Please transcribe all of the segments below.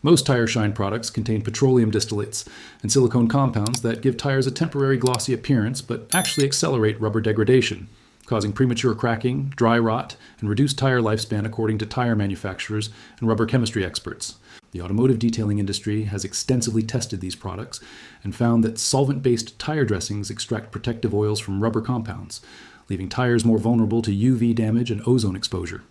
Most tire shine products contain petroleum distillates and silicone compounds that give tires a temporary glossy appearance but actually accelerate rubber degradation, causing premature cracking, dry rot, and reduced tire lifespan according to tire manufacturers and rubber chemistry experts. The automotive detailing industry has extensively tested these products and found that solvent-based tire dressings extract protective oils from rubber compounds, leaving tires more vulnerable to UV damage and ozone exposure.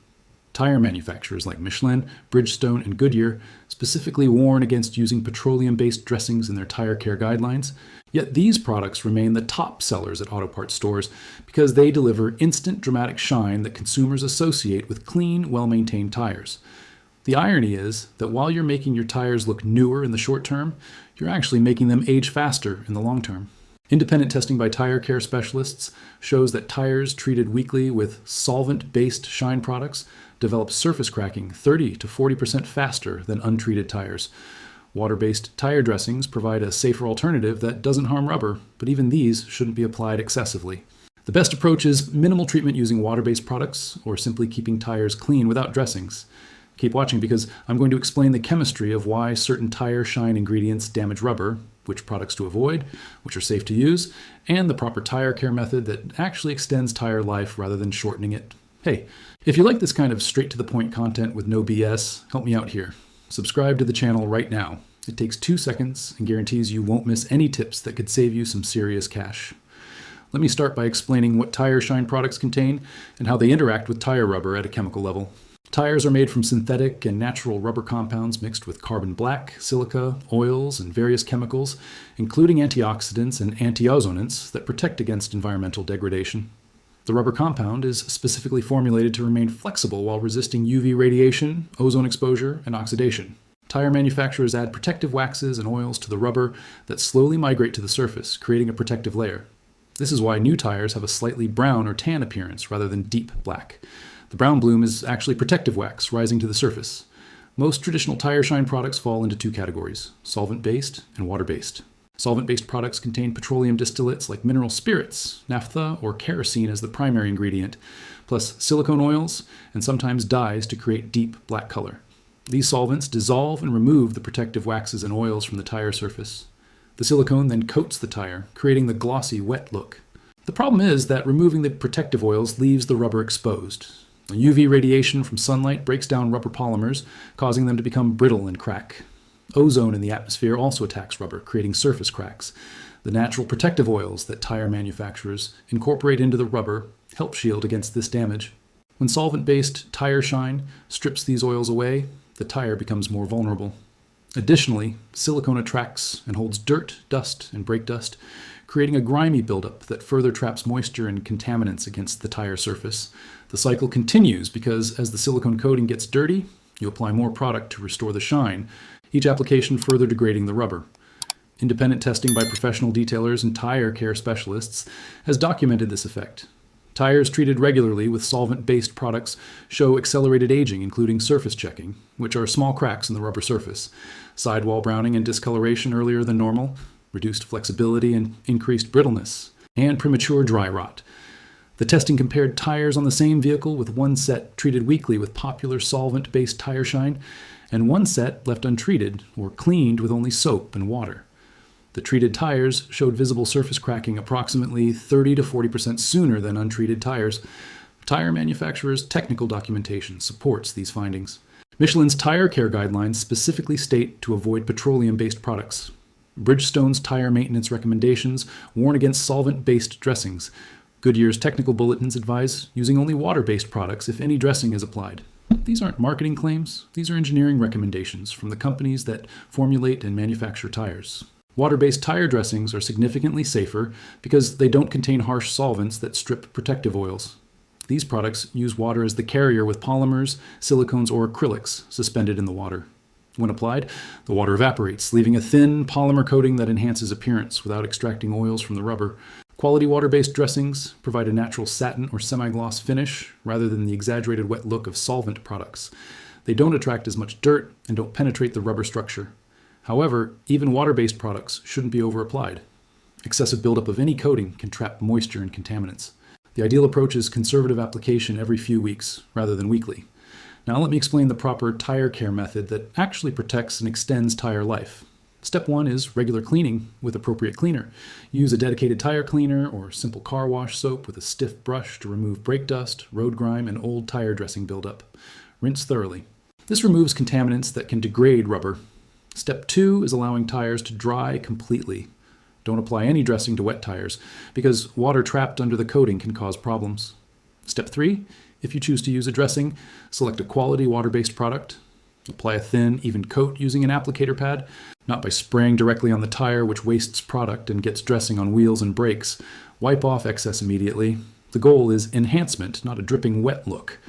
Tire manufacturers like Michelin, Bridgestone, and Goodyear specifically warn against using petroleum-based dressings in their tire care guidelines, yet these products remain the top sellers at auto parts stores because they deliver instant dramatic shine that consumers associate with clean, well-maintained tires. The irony is that while you're making your tires look newer in the short term, you're actually making them age faster in the long term. Independent testing by tire care specialists shows that tires treated weekly with solvent-based shine products develop surface cracking 30 to 40% faster than untreated tires. Water-based tire dressings provide a safer alternative that doesn't harm rubber, but even these shouldn't be applied excessively. The best approach is minimal treatment using water-based products or simply keeping tires clean without dressings. Keep watching because I'm going to explain the chemistry of why certain tire shine ingredients damage rubber, which products to avoid, which are safe to use, and the proper tire care method that actually extends tire life rather than shortening it. Hey, if you like this kind of straight-to-the-point content with no BS, help me out here. Subscribe to the channel right now. It takes 2 seconds and guarantees you won't miss any tips that could save you some serious cash. Let me start by explaining what tire shine products contain and how they interact with tire rubber at a chemical level. Tires are made from synthetic and natural rubber compounds mixed with carbon black, silica, oils, and various chemicals, including antioxidants and antiozonants that protect against environmental degradation. The rubber compound is specifically formulated to remain flexible while resisting UV radiation, ozone exposure, and oxidation. Tire manufacturers add protective waxes and oils to the rubber that slowly migrate to the surface, creating a protective layer. This is why new tires have a slightly brown or tan appearance rather than deep black. The brown bloom is actually protective wax rising to the surface. Most traditional tire shine products fall into 2 categories: solvent-based and water-based. Solvent-based products contain petroleum distillates like mineral spirits, naphtha, or kerosene as the primary ingredient, plus silicone oils and sometimes dyes to create deep black color. These solvents dissolve and remove the protective waxes and oils from the tire surface. The silicone then coats the tire, creating the glossy, wet look. The problem is that removing the protective oils leaves the rubber exposed. UV radiation from sunlight breaks down rubber polymers, causing them to become brittle and crack. Ozone in the atmosphere also attacks rubber, creating surface cracks. The natural protective oils that tire manufacturers incorporate into the rubber help shield against this damage. When solvent-based tire shine strips these oils away, the tire becomes more vulnerable. Additionally, silicone attracts and holds dirt, dust, and brake dust, creating a grimy buildup that further traps moisture and contaminants against the tire surface. The cycle continues because as the silicone coating gets dirty, you apply more product to restore the shine, each application further degrading the rubber. Independent testing by professional detailers and tire care specialists has documented this effect. Tires treated regularly with solvent-based products show accelerated aging, including surface checking, which are small cracks in the rubber surface, sidewall browning and discoloration earlier than normal, reduced flexibility and increased brittleness, and premature dry rot. The testing compared tires on the same vehicle with one set treated weekly with popular solvent-based tire shine and one set left untreated or cleaned with only soap and water. The treated tires showed visible surface cracking approximately 30 to 40% sooner than untreated tires. Tire manufacturers' technical documentation supports these findings. Michelin's tire care guidelines specifically state to avoid petroleum-based products. Bridgestone's tire maintenance recommendations warn against solvent-based dressings. Goodyear's technical bulletins advise using only water-based products if any dressing is applied. These aren't marketing claims, these are engineering recommendations from the companies that formulate and manufacture tires. Water-based tire dressings are significantly safer because they don't contain harsh solvents that strip protective oils. These products use water as the carrier with polymers, silicones, or acrylics suspended in the water. When applied, the water evaporates, leaving a thin polymer coating that enhances appearance without extracting oils from the rubber. Quality water-based dressings provide a natural satin or semi-gloss finish rather than the exaggerated wet look of solvent products. They don't attract as much dirt and don't penetrate the rubber structure. However, even water-based products shouldn't be over-applied. Excessive buildup of any coating can trap moisture and contaminants. The ideal approach is conservative application every few weeks rather than weekly. Now let me explain the proper tire care method that actually protects and extends tire life. Step 1 is regular cleaning with appropriate cleaner. Use a dedicated tire cleaner or simple car wash soap with a stiff brush to remove brake dust, road grime, and old tire dressing buildup. Rinse thoroughly. This removes contaminants that can degrade rubber. Step 2 is allowing tires to dry completely. Don't apply any dressing to wet tires because water trapped under the coating can cause problems. Step 3, if you choose to use a dressing, select a quality water-based product. Apply a thin, even coat using an applicator pad, not by spraying directly on the tire, which wastes product and gets dressing on wheels and brakes. Wipe off excess immediately. The goal is enhancement, not a dripping wet look.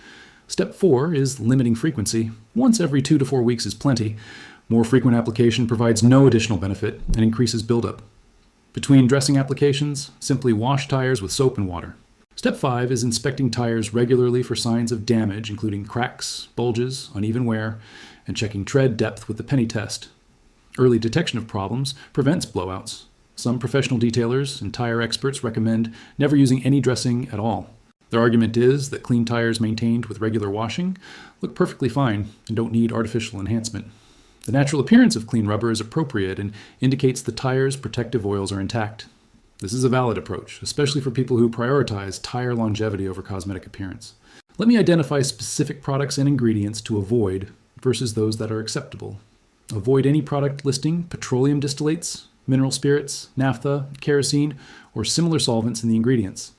Step 4 is limiting frequency. Once every 2 to 4 weeks is plenty. More frequent application provides no additional benefit and increases buildup. Between dressing applications, simply wash tires with soap and water. Step 5 is inspecting tires regularly for signs of damage, including cracks, bulges, uneven wear, and checking tread depth with the penny test. Early detection of problems prevents blowouts. Some professional detailers and tire experts recommend never using any dressing at all. Their argument is that clean tires maintained with regular washing look perfectly fine and don't need artificial enhancement. The natural appearance of clean rubber is appropriate and indicates the tire's protective oils are intact. This is a valid approach, especially for people who prioritize tire longevity over cosmetic appearance. Let me identify specific products and ingredients to avoid versus those that are acceptable. Avoid any product listing petroleum distillates, mineral spirits, naphtha, kerosene, or similar solvents in the ingredients.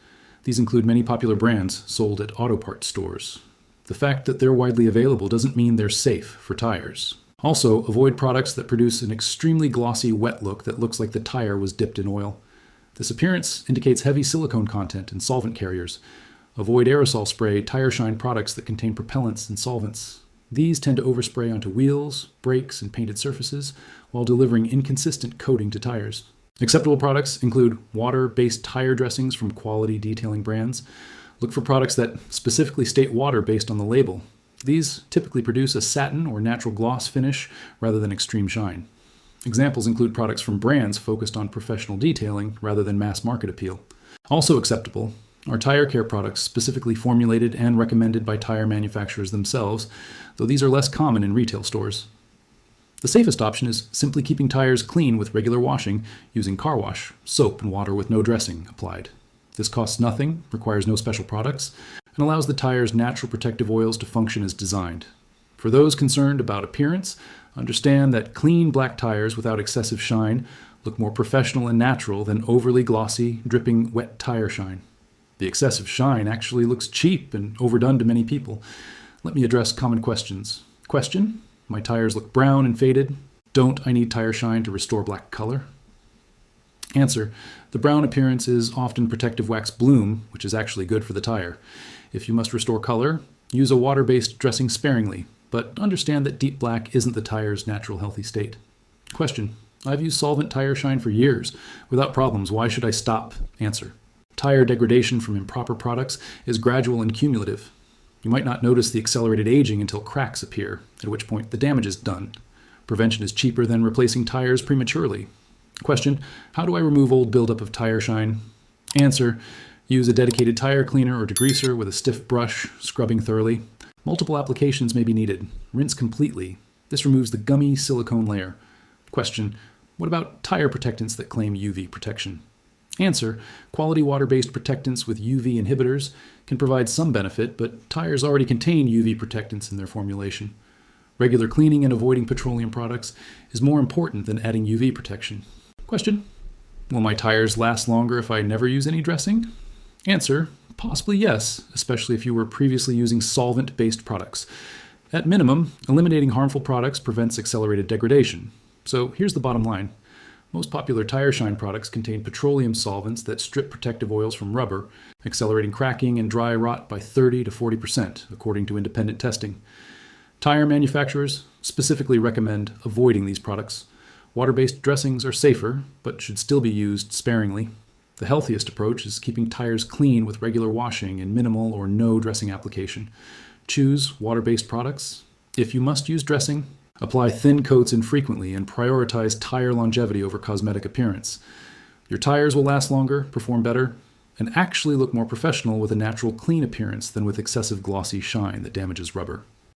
These include many popular brands sold at auto parts stores. The fact that they're widely available doesn't mean they're safe for tires. Also, avoid products that produce an extremely glossy wet look that looks like the tire was dipped in oil. This appearance indicates heavy silicone content and solvent carriers. Avoid aerosol spray tire shine products that contain propellants and solvents. These tend to overspray onto wheels, brakes, and painted surfaces while delivering inconsistent coating to tires. Acceptable products include water-based tire dressings from quality detailing brands. Look for products that specifically state water based on the label. These typically produce a satin or natural gloss finish rather than extreme shine. Examples include products from brands focused on professional detailing rather than mass market appeal. Also acceptable are tire care products specifically formulated and recommended by tire manufacturers themselves, though these are less common in retail stores. The safest option is simply keeping tires clean with regular washing using car wash, soap, and water with no dressing applied. This costs nothing, requires no special products, and allows the tire's natural protective oils to function as designed. For those concerned about appearance, understand that clean black tires without excessive shine look more professional and natural than overly glossy, dripping wet tire shine. The excessive shine actually looks cheap and overdone to many people. Let me address common questions. Question: my tires look brown and faded. Don't I need tire shine to restore black color? Answer: the brown appearance is often protective wax bloom, which is actually good for the tire. If you must restore color, use a water-based dressing sparingly, but understand that deep black isn't the tire's natural healthy state. Question: I've used solvent tire shine for years without problems. Why should I stop? Answer: tire degradation from improper products is gradual and cumulative. You might not notice the accelerated aging until cracks appear, at which point the damage is done. Prevention is cheaper than replacing tires prematurely. Question: how do I remove old buildup of tire shine? Answer: use a dedicated tire cleaner or degreaser with a stiff brush, scrubbing thoroughly. Multiple applications may be needed. Rinse completely. This removes the gummy silicone layer. Question: what about tire protectants that claim UV protection? Answer: quality water-based protectants with UV inhibitors can provide some benefit, but tires already contain UV protectants in their formulation. Regular cleaning and avoiding petroleum products is more important than adding UV protection. Question: will my tires last longer if I never use any dressing? Answer: possibly yes, especially if you were previously using solvent-based products. At minimum, eliminating harmful products prevents accelerated degradation. So here's the bottom line. Most popular tire shine products contain petroleum solvents that strip protective oils from rubber, accelerating cracking and dry rot by 30 to 40%, according to independent testing. Tire manufacturers specifically recommend avoiding these products. Water-based dressings are safer, but should still be used sparingly. The healthiest approach is keeping tires clean with regular washing and minimal or no dressing application. Choose water-based products. If you must use dressing, apply thin coats infrequently and prioritize tire longevity over cosmetic appearance. Your tires will last longer, perform better, and actually look more professional with a natural clean appearance than with excessive glossy shine that damages rubber.